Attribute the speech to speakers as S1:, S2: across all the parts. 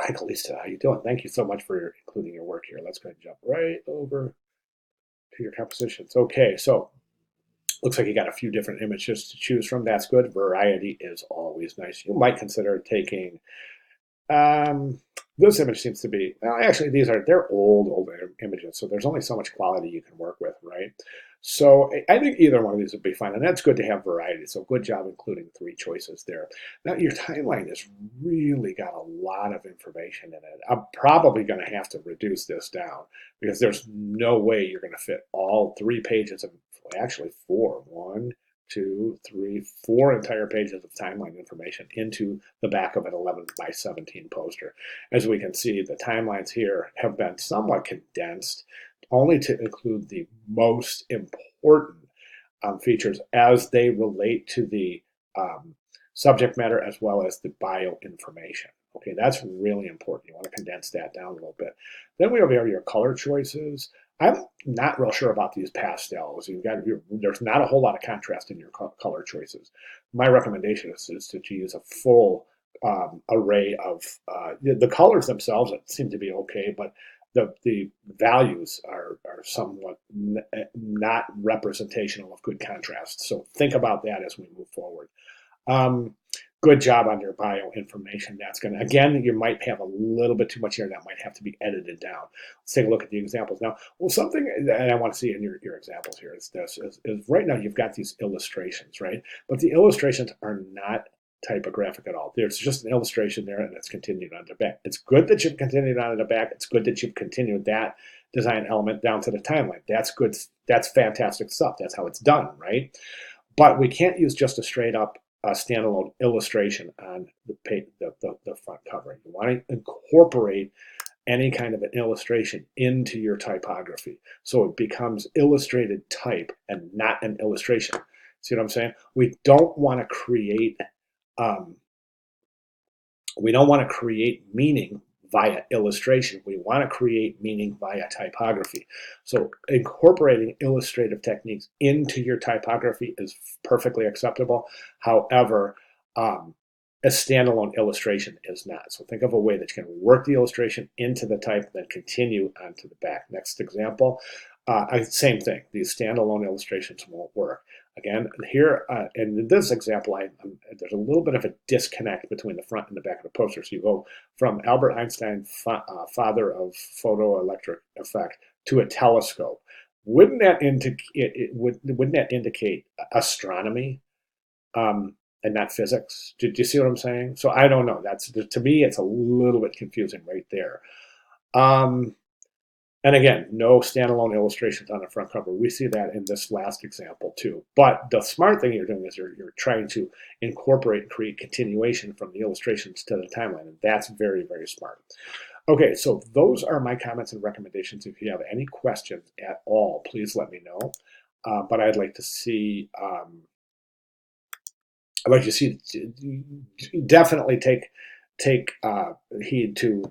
S1: Hi, Calista. How you doing? Thank you so much for including your work here. Let's go ahead and jump right over to your compositions. Okay, so looks like you got a few different images to choose from. That's good. Variety is always nice. You might consider taking um, this image seems to be, well, actually, they're old images, so there's only so much quality you can work with, right? So I think either one of these would be fine, and that's good to have variety. So good job including three choices there. Now your timeline has really got a lot of information in it. I'm probably going to have to reduce this down because there's no way you're going to fit all 3 pages of, actually four, one, two, three, four entire pages of timeline information into the back of an 11 by 17 poster. As we can see, the timelines here have been somewhat condensed only to include the most important features as they relate to the subject matter as well as the bio information. Okay, that's really important. You want to condense that down a little bit. Then we have your color choices. I'm not real sure about these pastels. There's not a whole lot of contrast in your color choices. My recommendation is to use a full array of the colors themselves seem to be okay, but the values are somewhat not representational of good contrast. So think about that as we move forward. Um, Good job on your bio information. That's going to, again, you might have a little bit too much here that might have to be edited down. Let's take a look at the examples now. Well, something that I want to see in your examples here is this, is right now you've got these illustrations, right? But the illustrations are not typographic at all. There's just an illustration there and it's continued on the back. It's good that you've continued on the back. It's good that you've continued that design element down to the timeline. That's good. That's fantastic stuff. That's how it's done, right? But we can't use just a straight up standalone illustration on the front cover. You want to incorporate any kind of an illustration into your typography so it becomes illustrated type and not an illustration. See what I'm saying? Um, we don't want to create meaning via illustration. We want to create meaning via typography. So incorporating illustrative techniques into your typography is perfectly acceptable. However, a standalone illustration is not. So think of a way that you can work the illustration into the type, then continue onto the back. Next example, same thing. These standalone illustrations won't work. Again, here in this example, there's a little bit of a disconnect between the front and the back of the poster. So you go from Albert Einstein, father of photoelectric effect, to a telescope. Wouldn't that indicate astronomy and not physics? Did you see what I'm saying? So I don't know. That's, to me, it's a little bit confusing right there. Um, and again, no standalone illustrations on the front cover. We see that in this last example too. But the smart thing you're doing is you're trying to incorporate and create continuation from the illustrations to the timeline. And that's very, very smart. Okay, so those are my comments and recommendations. If you have any questions at all, please let me know. But I'd like to see, definitely take heed to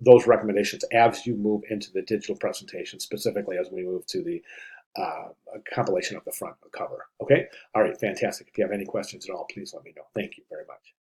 S1: those recommendations as you move into the digital presentation, specifically as we move to the compilation of the front cover. Okay? All right, fantastic. If you have any questions at all, please let me know. Thank you very much.